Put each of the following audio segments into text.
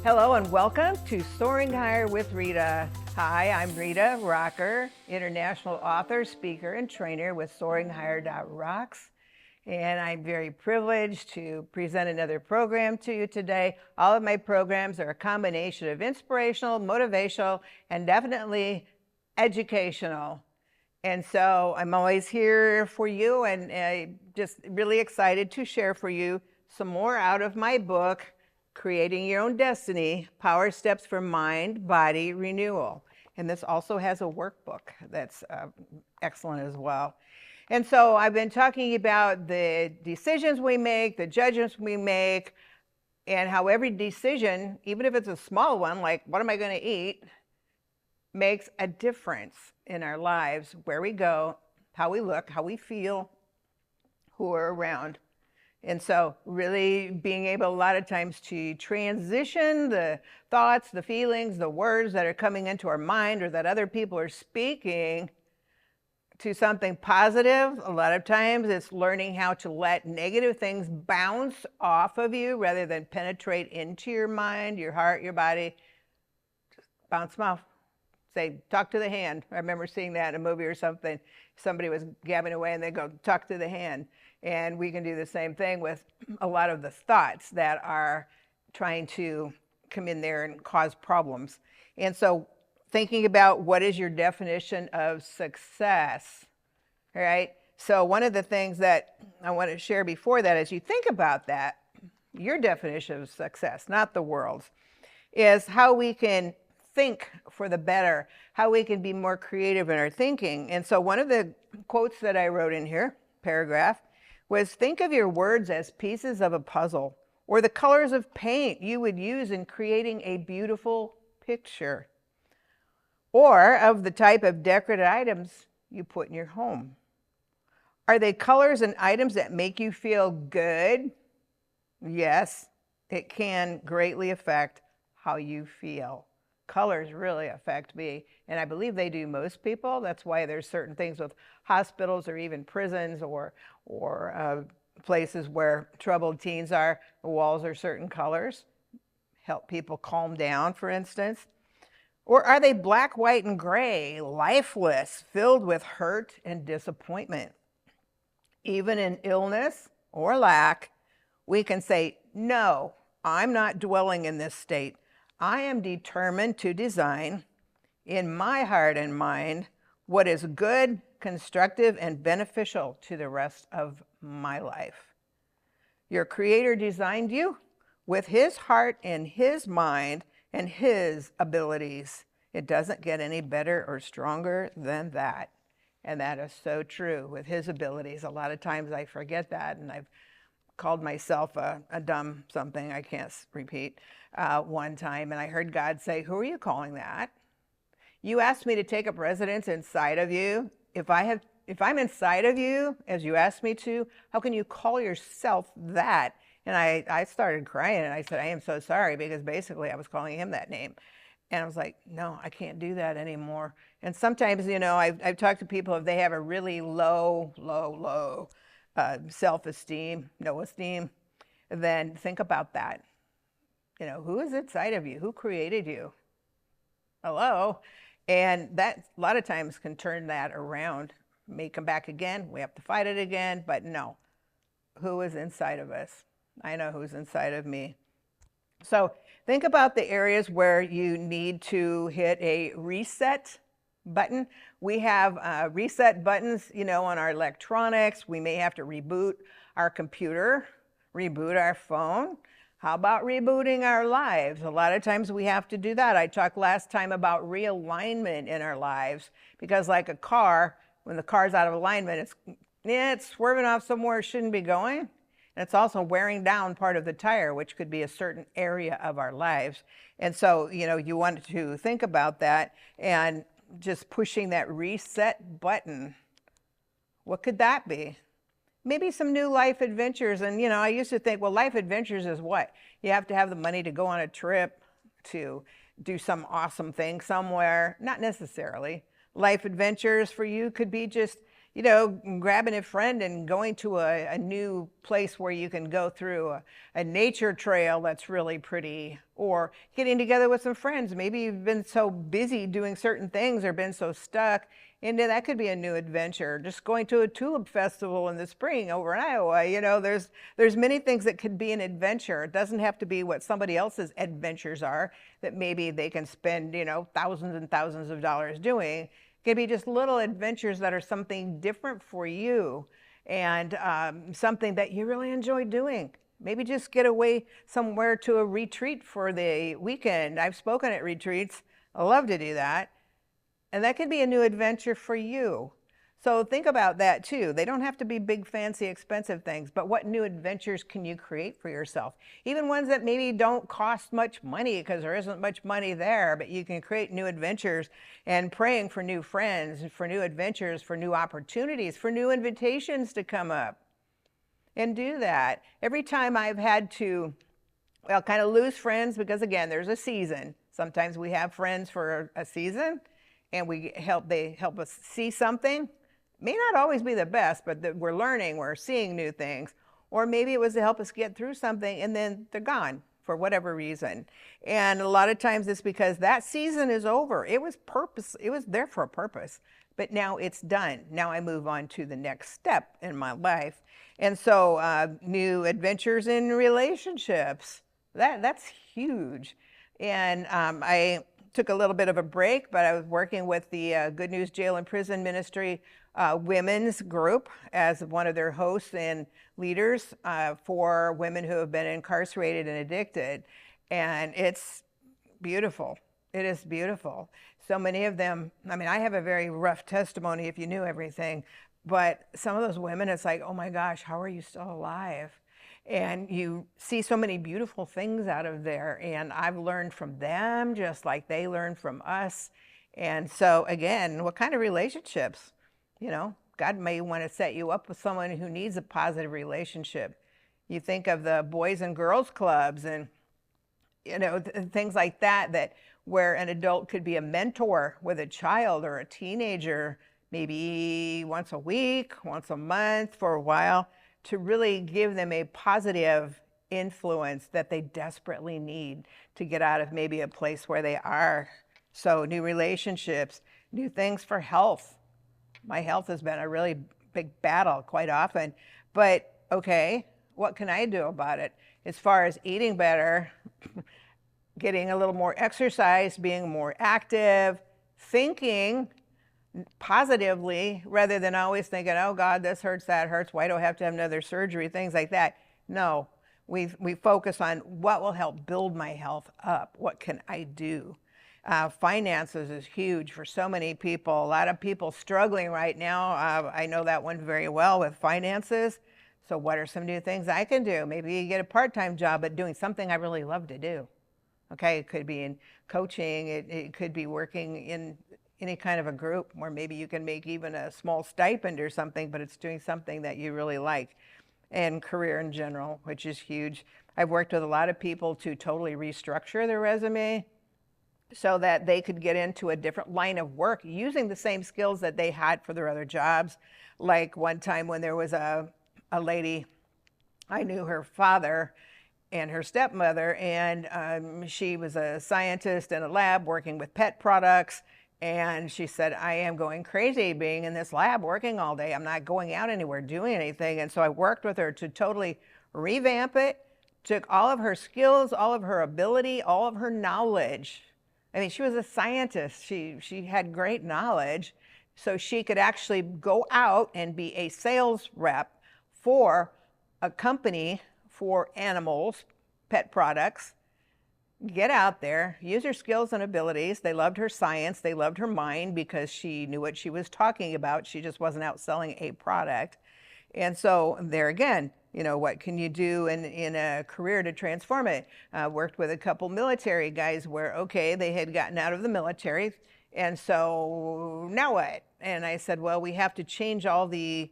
Hello and welcome to Soaring Higher with Rita. Hi, I'm Rita Rocker, international author, speaker, and trainer with SoaringHigher.rocks. And I'm very privileged to present another program to you today. All of my programs are a combination of inspirational, motivational, and definitely educational. And so I'm always here for you and just really excited to share for you some more out of my book, Creating Your Own Destiny, Power Steps for Mind, Body Renewal. And this also has a workbook that's excellent as well. And so I've been talking about the decisions we make, the judgments we make, and how every decision, even if it's a small one, like what am I going to eat, makes a difference in our lives, where we go, how we look, how we feel, who we're around. And so really being able a lot of times to transition the thoughts, the feelings, the words that are coming into our mind or that other people are speaking to something positive. A lot of times it's learning how to let negative things bounce off of you rather than penetrate into your mind, your heart, your body. Just bounce them off. Say, talk to the hand. I remember seeing that in a movie or something. Somebody was gabbing away and they go, talk to the hand. And we can do the same thing with a lot of the thoughts that are trying to come in there and cause problems. And so thinking about what is your definition of success, all right? So one of the things that I want to share before that, as you think about that, your definition of success, not the world's, is how we can think for the better, how we can be more creative in our thinking. And so one of the quotes that I wrote in here, paragraph, was think of your words as pieces of a puzzle or the colors of paint you would use in creating a beautiful picture, or of the type of decorative items you put in your home. Are they colors and items that make you feel good? Yes, it can greatly affect how you feel. Colors really affect me, and I believe they do most people. That's why there's certain things with hospitals or even prisons or places where troubled teens are. The walls are certain colors, help people calm down, for instance. Or are they black, white, and gray, lifeless, filled with hurt and disappointment? Even in illness or lack, we can say, no, I'm not dwelling in this state. I am determined to design in my heart and mind what is good, constructive, and beneficial to the rest of my life. Your Creator designed you with His heart and His mind and His abilities. It doesn't get any better or stronger than that. And that is so true with His abilities. A lot of times I forget that, and I've called myself a dumb something I can't repeat one time, and I heard God say, who are you calling that? You asked me to take up residence inside of you. If I'm inside of you, as you asked me to, how can you call yourself that? And I started crying, and I said, I am so sorry, because basically I was calling Him that name. And I was like, no, I can't do that anymore. And sometimes, you know, I've talked to people, if they have a really low self-esteem, no esteem, then think about that. You know, who is inside of you? Who created you? Hello? And that a lot of times can turn that around. May come back again. We have to fight it again, but no. Who is inside of us? I know who's inside of me. So think about the areas where you need to hit a reset button. We have reset buttons, you know, on our electronics. We may have to reboot our computer, reboot our phone. How about rebooting our lives? A lot of times we have to do that. I talked last time about realignment in our lives, because like a car, when the car's out of alignment, it's swerving off somewhere it shouldn't be going. And it's also wearing down part of the tire, which could be a certain area of our lives. And so, you know, you want to think about that and just pushing that reset button. What could that be? Maybe some new life adventures. And, you know, I used to think, well, life adventures is what? You have to have the money to go on a trip, to do some awesome thing somewhere. Not necessarily. Life adventures for you could be just, grabbing a friend and going to a new place where you can go through a nature trail that's really pretty, or getting together with some friends. Maybe you've been so busy doing certain things or been so stuck, and then that could be a new adventure. Just going to a tulip festival in the spring over in Iowa. There's many things that could be an adventure. It doesn't have to be what somebody else's adventures are that maybe they can spend, thousands and thousands of dollars doing. It can be just little adventures that are something different for you, and something that you really enjoy doing. Maybe just get away somewhere to a retreat for the weekend. I've spoken at retreats. I love to do that. And that could be a new adventure for you. So think about that too. They don't have to be big, fancy, expensive things, but what new adventures can you create for yourself? Even ones that maybe don't cost much money because there isn't much money there, but you can create new adventures, and praying for new friends, for new adventures, for new opportunities, for new invitations to come up. And do that. Every time I've had to, kind of lose friends, because again, there's a season. Sometimes we have friends for a season and they help us see something. May not always be the best, but we're learning, we're seeing new things. Or maybe it was to help us get through something and then they're gone for whatever reason. And a lot of times it's because that season is over. It was there for a purpose, but now it's done. Now I move on to the next step in my life. And so new adventures in relationships, that's huge. And I took a little bit of a break, but I was working with the Good News Jail and Prison Ministry women's group as one of their hosts and leaders for women who have been incarcerated and addicted. And it's beautiful. It is beautiful. So many of them, I have a very rough testimony if you knew everything, but some of those women, it's like, oh my gosh, how are you still alive? And you see so many beautiful things out of there. And I've learned from them just like they learn from us. And so again, what kind of relationships? God may want to set you up with someone who needs a positive relationship. You think of the Boys and Girls Clubs and, things like that where an adult could be a mentor with a child or a teenager, maybe once a week, once a month for a while, to really give them a positive influence that they desperately need to get out of maybe a place where they are. So new relationships, new things for health. My health has been a really big battle quite often, but okay, what can I do about it? As far as eating better, getting a little more exercise, being more active, thinking positively rather than always thinking, oh God, this hurts, that hurts, why do I have to have another surgery, things like that. No, we focus on what will help build my health up. What can I do? Finances is huge for so many people. A lot of people struggling right now. I know that one very well with finances. So what are some new things I can do? Maybe you get a part-time job at doing something I really love to do. Okay, it could be in coaching. It could be working in any kind of a group where maybe you can make even a small stipend or something, but it's doing something that you really like. And career in general, which is huge. I've worked with a lot of people to totally restructure their resume so that they could get into a different line of work using the same skills that they had for their other jobs. Like one time when there was a lady, I knew her father and her stepmother, and she was a scientist in a lab working with pet products. And she said, I am going crazy being in this lab working all day. I'm not going out anywhere, doing anything. And so I worked with her to totally revamp it, took all of her skills, all of her ability, all of her knowledge. She was a scientist. She had great knowledge. So she could actually go out and be a sales rep for a company for animals, pet products. Get out there, use her skills and abilities. They loved her science. They loved her mind because she knew what she was talking about. She just wasn't out selling a product. And so there again, what can you do in a career to transform it? Worked with a couple military guys where, okay, they had gotten out of the military. And so now what? And I said, well, we have to change all the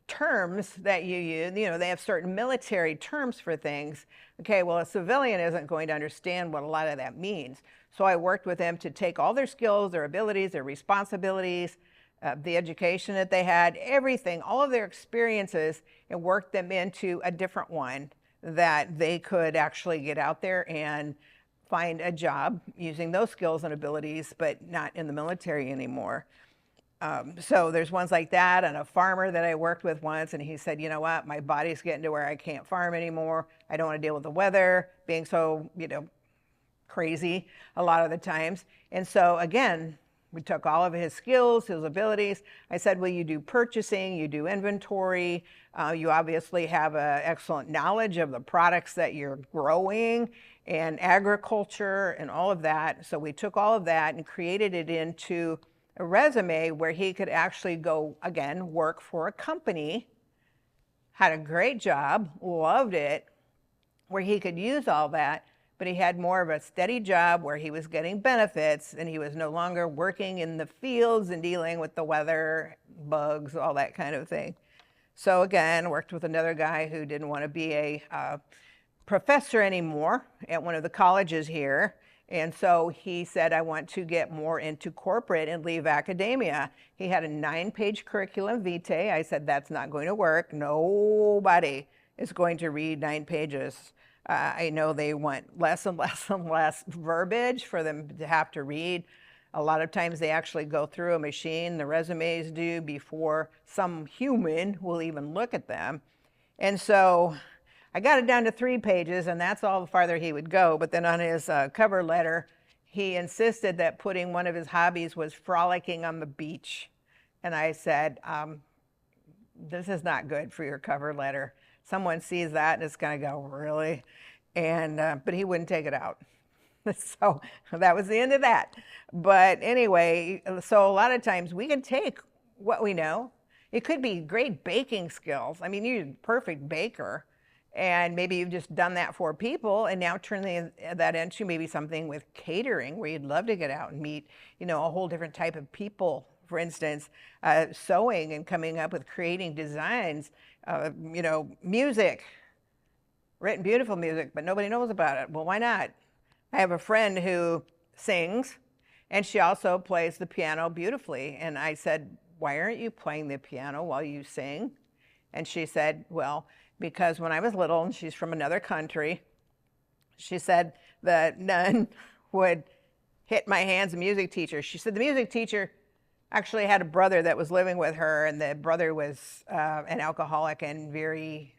terms that you use. They have certain military terms for things. Okay, well, a civilian isn't going to understand what a lot of that means. So I worked with them to take all their skills, their abilities, their responsibilities, the education that they had, everything, all of their experiences, and worked them into a different one that they could actually get out there and find a job using those skills and abilities, but not in the military anymore. So there's ones like that, and a farmer that I worked with once, and he said, you know what, my body's getting to where I can't farm anymore. I don't want to deal with the weather being so, crazy a lot of the times. And so again, we took all of his skills, his abilities. I said, well, you do purchasing, you do inventory, you obviously have an excellent knowledge of the products that you're growing and agriculture and all of that. So we took all of that and created it into a resume where he could actually go, again, work for a company, had a great job, loved it, where he could use all that, but he had more of a steady job where he was getting benefits and he was no longer working in the fields and dealing with the weather, bugs, all that kind of thing. So again, worked with another guy who didn't want to be a professor anymore at one of the colleges here. And so he said, I want to get more into corporate and leave academia. He had a 9-page curriculum vitae. I said, that's not going to work. Nobody is going to read 9 pages. I know they want less and less and less verbiage for them to have to read. A lot of times they actually go through a machine, the resumes do, before some human will even look at them. And so I got it down to 3 pages, and that's all the farther he would go. But then on his cover letter, he insisted that putting one of his hobbies was frolicking on the beach. And I said, this is not good for your cover letter. Someone sees that and it's going to go, really? And but he wouldn't take it out. So that was the end of that. But anyway, so a lot of times we can take what we know. It could be great baking skills. I mean, you're a perfect baker, and maybe you've just done that for people, and now turn that into maybe something with catering, where you'd love to get out and meet, a whole different type of people. For instance, sewing and coming up with creating designs, music, written beautiful music, but nobody knows about it. Well, why not? I have a friend who sings, and she also plays the piano beautifully. And I said, why aren't you playing the piano while you sing? And she said, well, because when I was little, and she's from another country, she said the nun would hit my hands, the music teacher. She said the music teacher actually had a brother that was living with her, and the brother was an alcoholic and very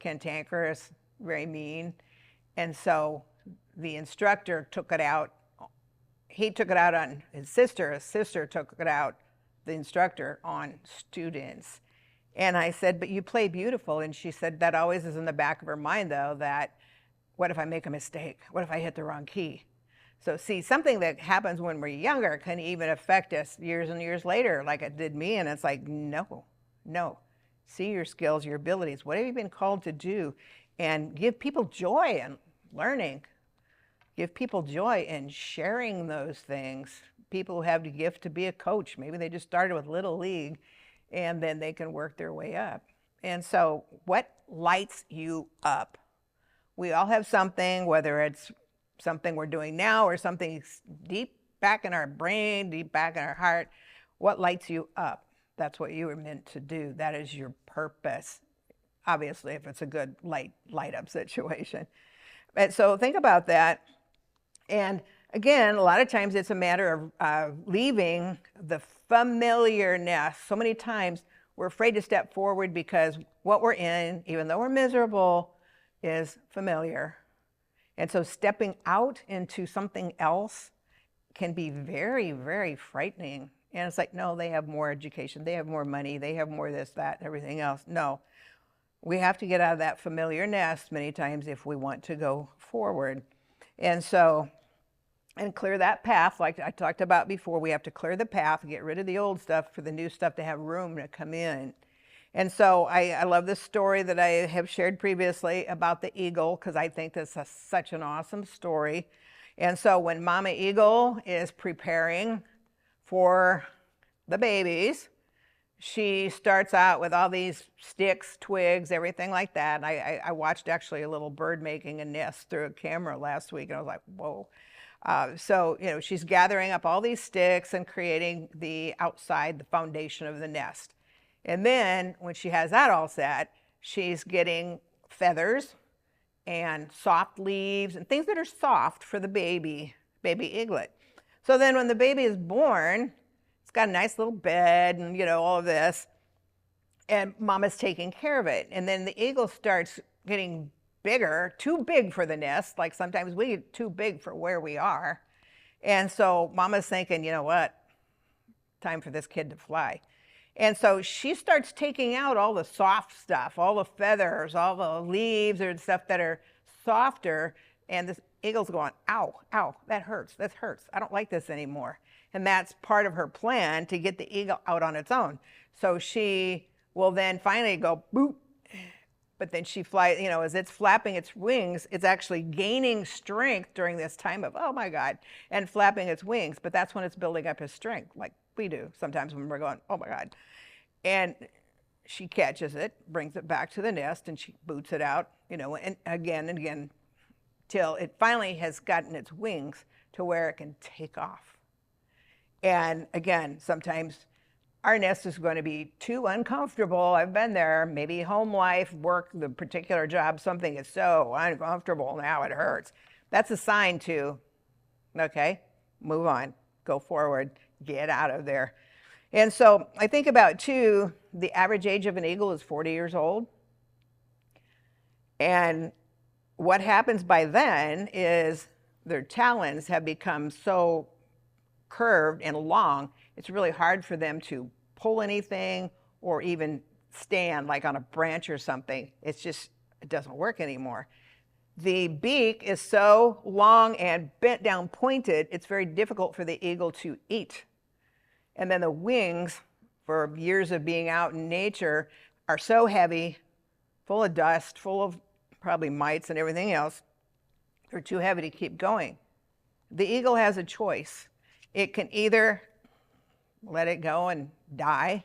cantankerous, very mean. And so the instructor took it out. He took it out on his sister. His sister took it out, the instructor, on students. And I said, but you play beautiful. And she said that always is in the back of her mind, though, that what if I make a mistake? What if I hit the wrong key? So see, something that happens when we're younger can even affect us years and years later, like it did me. And it's like, no. See your skills, your abilities. What have you been called to do? And give people joy in learning. Give people joy in sharing those things. People who have the gift to be a coach, maybe they just started with Little League, and then they can work their way up. And so what lights you up? We all have something, whether it's something we're doing now or something deep back in our brain, deep back in our heart. What lights you up? That's what you were meant to do. That is your purpose. Obviously, if it's a good light up situation. And so think about that. And again, a lot of times it's a matter of leaving the familiar nest. So many times we're afraid to step forward because what we're in, even though we're miserable, is familiar. And so stepping out into something else can be very, very frightening. And it's like, no, they have more education, they have more money, they have more this, that, and everything else. No, we have to get out of that familiar nest many times if we want to go forward. And so, and clear that path, like I talked about before, we have to clear the path, get rid of the old stuff for the new stuff to have room to come in. And so I love this story that I have shared previously about the eagle, because I think this is such an awesome story. And so when Mama Eagle is preparing for the babies, she starts out with all these sticks, twigs, everything like that. And I watched actually a little bird making a nest through a camera last week, and I was like, whoa. So, she's gathering up all these sticks and creating the outside, the foundation of the nest. And then when she has that all set, she's getting feathers and soft leaves and things that are soft for the baby eaglet. So then when the baby is born, it's got a nice little bed and, all of this. And mama's taking care of it. And then the eagle starts getting bigger, too big for the nest. Like sometimes we get too big for where we are. And so mama's thinking, you know what? Time for this kid to fly. And so she starts taking out all the soft stuff, all the feathers, all the leaves or stuff that are softer. And this eagle's going, ow, ow, that hurts, this hurts. I don't like this anymore. And that's part of her plan to get the eagle out on its own. So she will then finally go boop, but then she flies, as it's flapping its wings, it's actually gaining strength during this time of, oh my God, and flapping its wings. But that's when it's building up its strength, like we do sometimes when we're going, oh my God. And she catches it, brings it back to the nest, and she boots it out, and again, till it finally has gotten its wings to where it can take off. And again, sometimes our nest is going to be too uncomfortable. I've been there, maybe home life, work, the particular job, something is so uncomfortable now it hurts. That's a sign to, okay, move on, go forward, get out of there. And so I think about too, the average age of an eagle is 40 years old. And what happens by then is their talons have become so curved and long, it's really hard for them to pull anything or even stand like on a branch or something. It doesn't work anymore. The beak is so long and bent down pointed, it's very difficult for the eagle to eat. And then the wings, for years of being out in nature, are so heavy, full of dust, full of probably mites and everything else, they're too heavy to keep going. The eagle has a choice. It can either let it go and die,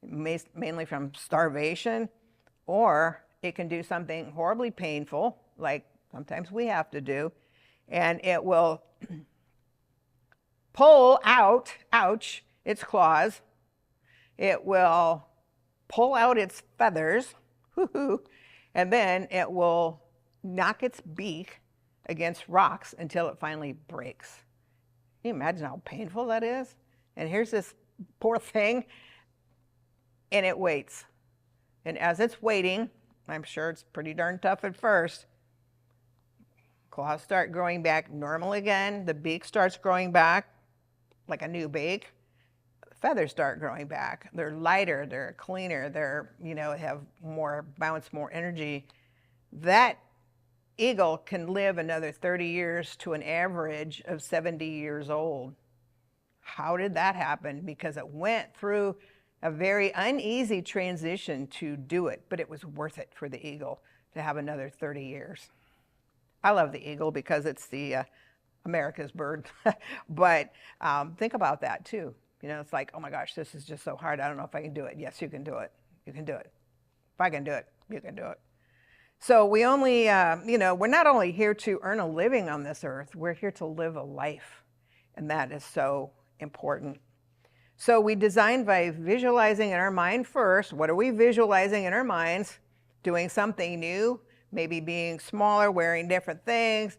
mainly from starvation, or it can do something horribly painful, like sometimes we have to do, and it will pull out, ouch, its claws. It will pull out its feathers, and then it will knock its beak against rocks until it finally breaks. Can you imagine how painful that is? And here's this poor thing, and it waits. And as it's waiting, I'm sure it's pretty darn tough at first, claws start growing back normal again, the beak starts growing back like a new beak, the feathers start growing back. They're lighter, they're cleaner, they're, have more bounce, more energy. That eagle can live another 30 years to an average of 70 years old. How did that happen? Because it went through a very uneasy transition to do it, but it was worth it for the eagle to have another 30 years. I love the eagle because it's the America's bird, but think about that too. It's like, oh my gosh, this is just so hard. I don't know if I can do it. Yes, you can do it. You can do it. If I can do it, you can do it. So we only, we're not only here to earn a living on this earth, we're here to live a life. And that is so important. So we design by visualizing in our mind first. What are we visualizing in our minds? Doing something new, maybe being smaller, wearing different things,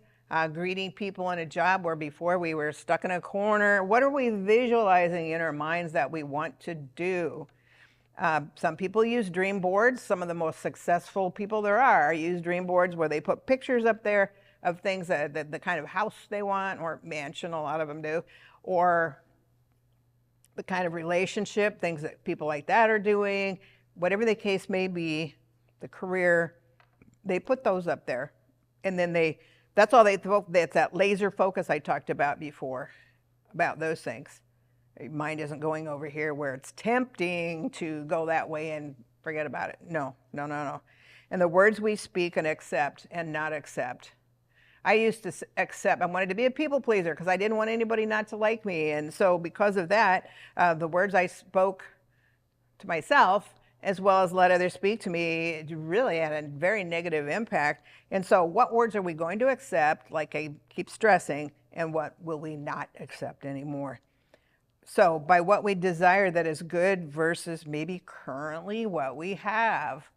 greeting people in a job where before we were stuck in a corner. What are we visualizing in our minds that we want to do? Some people use dream boards. Some of the most successful people there are use dream boards where they put pictures up there of things that the kind of house they want, or mansion, a lot of them do, or the kind of relationship, things that people like that are doing, whatever the case may be, the career, they put those up there. And then that's all that's that laser focus I talked about before, about those things. Your mind isn't going over here where it's tempting to go that way and forget about it. No. And the words we speak and accept and not accept. I used to accept, I wanted to be a people pleaser because I didn't want anybody not to like me. And so because of that, the words I spoke to myself as well as let others speak to me really had a very negative impact. And so what words are we going to accept, like I keep stressing, and what will we not accept anymore. So by what we desire that is good versus maybe currently what we have.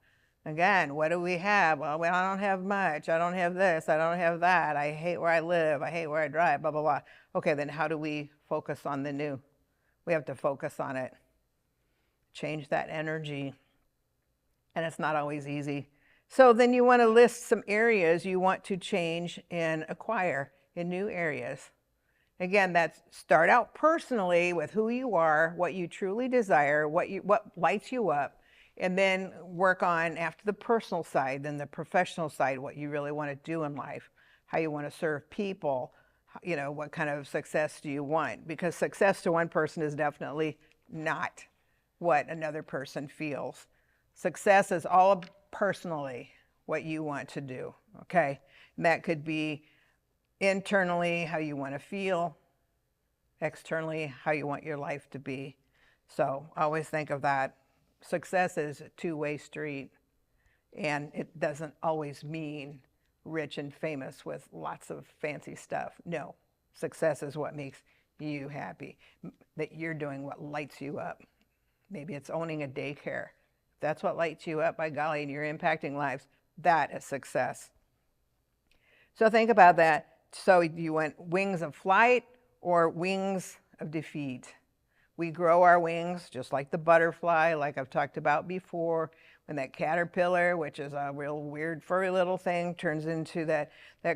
Again, what do we have? Well, I don't have much. I don't have this. I don't have that. I hate where I live. I hate where I drive, blah, blah, blah. Okay, then how do we focus on the new? We have to focus on it. Change that energy. And it's not always easy. So then you want to list some areas you want to change and acquire in new areas. Again, that's start out personally with who you are, what you truly desire, what lights you up, and then work on, after the personal side, then the professional side, what you really want to do in life, how you want to serve people, you know, what kind of success do you want? Because success to one person is definitely not what another person feels. Success is all personally what you want to do, okay? And that could be internally, how you want to feel, externally, how you want your life to be. So always think of that. Success is a two-way street, and it doesn't always mean rich and famous with lots of fancy stuff. No, success is what makes you happy, that you're doing what lights you up. Maybe it's owning a daycare. If that's what lights you up, by golly, and you're impacting lives, that is success. So think about that. So you want wings of flight or wings of defeat? We grow our wings just like the butterfly, like I've talked about before. When that caterpillar, which is a real weird furry little thing, turns into that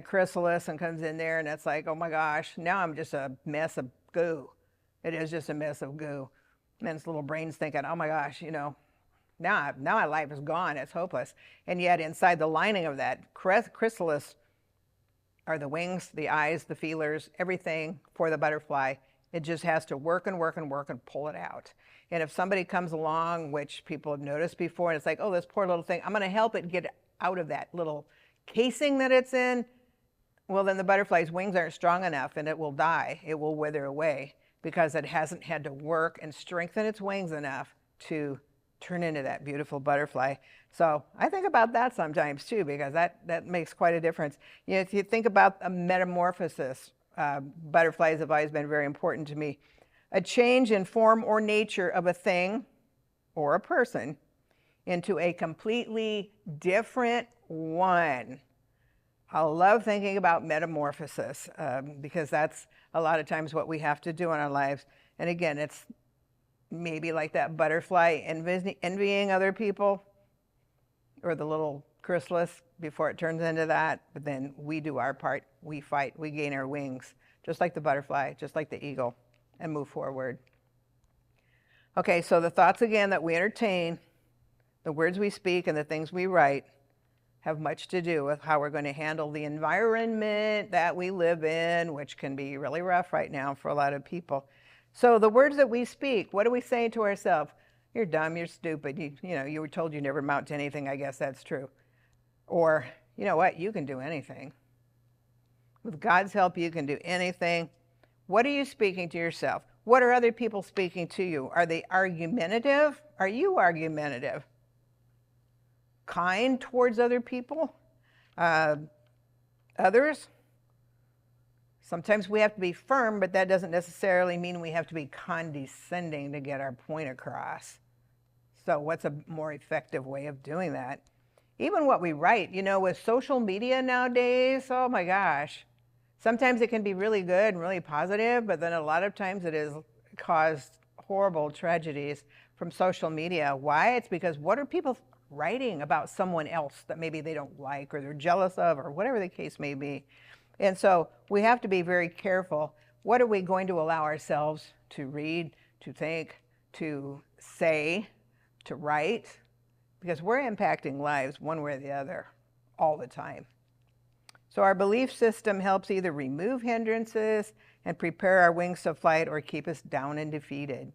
chrysalis and comes in there, and it's like, oh my gosh, now I'm just a mess of goo. It is just a mess of goo. And then its little brain's thinking, oh my gosh, you know, now my life is gone, it's hopeless. And yet inside the lining of that chrysalis are the wings, the eyes, the feelers, everything for the butterfly. It just has to work and work and work and pull it out. And if somebody comes along, which people have noticed before, and it's like, oh, this poor little thing, I'm going to help it get out of that little casing that it's in, well, then the butterfly's wings aren't strong enough and it will die. It will wither away because it hasn't had to work and strengthen its wings enough to turn into that beautiful butterfly. So I think about that sometimes too, because that makes quite a difference. You know, if you think about a metamorphosis, butterflies have always been very important to me. A change in form or nature of a thing or a person into a completely different one. I love thinking about metamorphosis because that's a lot of times what we have to do in our lives. And again, it's maybe like that butterfly envying other people, or the little chrysalis before it turns into that. But then we do our part. We fight. We gain our wings, just like the butterfly, just like the eagle, and move forward. Okay, so the thoughts again that we entertain, the words we speak, and the things we write have much to do with how we're going to handle the environment that we live in, which can be really rough right now for a lot of people. So the words that we speak, what do we say to ourselves? You're dumb, you're stupid, you know, you were told you never amount to anything, I guess that's true. Or, you know what, you can do anything. With God's help, you can do anything. What are you speaking to yourself? What are other people speaking to you? Are they argumentative? Are you argumentative? Kind towards other people? Others? Sometimes we have to be firm, but that doesn't necessarily mean we have to be condescending to get our point across. So what's a more effective way of doing that? Even what we write, you know, with social media nowadays, oh my gosh. Sometimes it can be really good and really positive, but then a lot of times it has caused horrible tragedies from social media. Why? It's because what are people writing about someone else that maybe they don't like or they're jealous of or whatever the case may be. And so we have to be very careful. What are we going to allow ourselves to read, to think, to say, to write? Because we're impacting lives one way or the other all the time. So our belief system helps either remove hindrances and prepare our wings to flight or keep us down and defeated.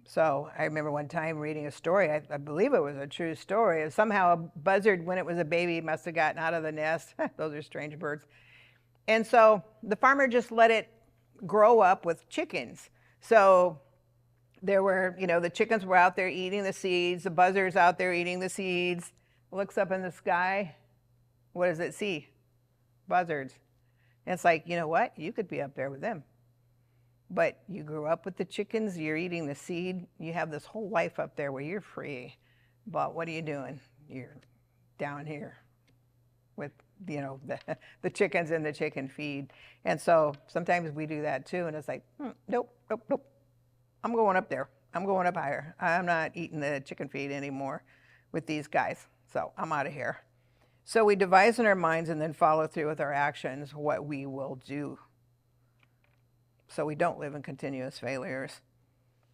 So I remember one time reading a story, I believe it was a true story. Somehow a buzzard, when it was a baby, must have gotten out of the nest. Those are strange birds. And so the farmer just let it grow up with chickens. So there were, you know, the chickens were out there eating the seeds, the buzzard's out there eating the seeds, looks up in the sky. What does it see? Buzzards. And it's like, you know what? You could be up there with them. But you grew up with the chickens, you're eating the seed, you have this whole life up there where you're free. But what are you doing? You're down here with, the chickens in the chicken feed. And so sometimes we do that too. And it's like, nope, nope, nope. I'm going up there. I'm going up higher. I'm not eating the chicken feed anymore with these guys. So I'm out of here. So we devise in our minds and then follow through with our actions what we will do, so we don't live in continuous failures.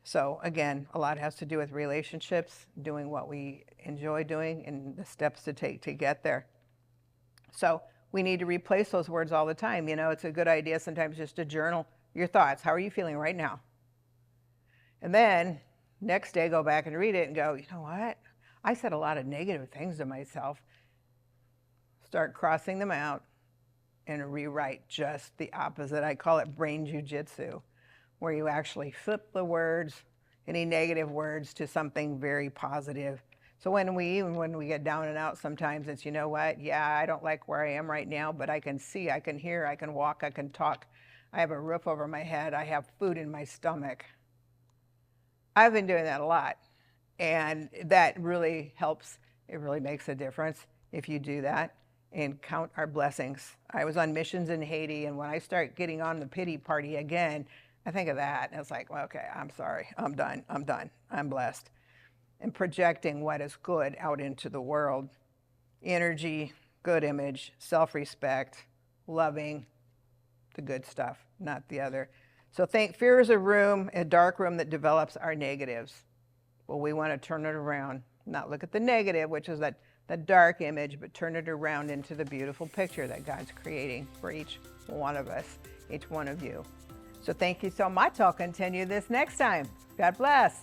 So again, a lot has to do with relationships, doing what we enjoy doing, and the steps to take to get there. So we need to replace those words all the time. It's a good idea sometimes just to journal your thoughts. How are you feeling right now? And then next day, go back and read it and go, you know what? I said a lot of negative things to myself. Start crossing them out and rewrite just the opposite. I call it brain jujitsu, where you actually flip the words, any negative words, to something very positive. So when we get down and out, sometimes it's, you know what? Yeah, I don't like where I am right now, but I can see, I can hear, I can walk, I can talk. I have a roof over my head. I have food in my stomach. I've been doing that a lot, and that really helps. It really makes a difference if you do that and count our blessings. I was on missions in Haiti, and when I start getting on the pity party again, I think of that, and it's like, well, okay, I'm sorry, I'm done, I'm blessed. And projecting what is good out into the world. Energy, good image, self-respect, loving, the good stuff, not the other. So fear is a dark room that develops our negatives. Well, we want to turn it around, not look at the negative, which is that dark image, but turn it around into the beautiful picture that God's creating for each one of us, each one of you. So thank you so much. I'll continue this next time. God bless.